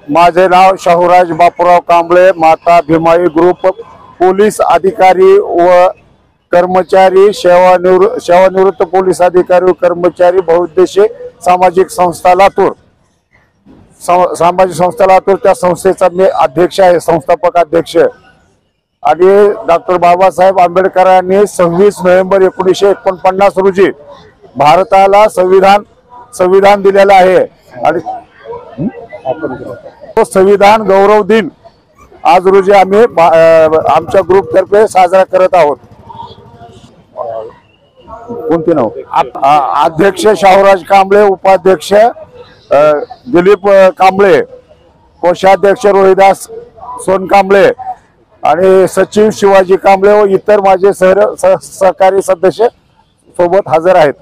माझे नाव शाहूराज बापूराव कांबळे, माता Bhimai group police अधिकारी व कर्मचारी, सेवानिवृत्त पोलीस अधिकारी व कर्मचारी, बहुउद्देशीय सामाजिक संस्था लातूर, सामाजिक संस्था लातूर, त्या संस्थेचा मी अध्यक्ष आहे, संस्थापक अध्यक्ष। आणि डॉक्टर बाबासाहेब आंबेडकरांनी 26 नोव्हेंबर 1949 रोजी भारताला संविधान दिलेला आहे आणि तो संविधान गौरव दिन आज रोजी आम्ही आमच्या ग्रुप तर्फे साजरा करत आहोत। कोणते नाव? अध्यक्ष शाहूराज कांबळे, उपाध्यक्ष दिलीप कांबळे, कोषाध्यक्ष रोहिदास सोनकांबळे आणि सचिव शिवाजी कांबळे व इतर माझे सहकारी सदस्य सोबत हजर आहेत।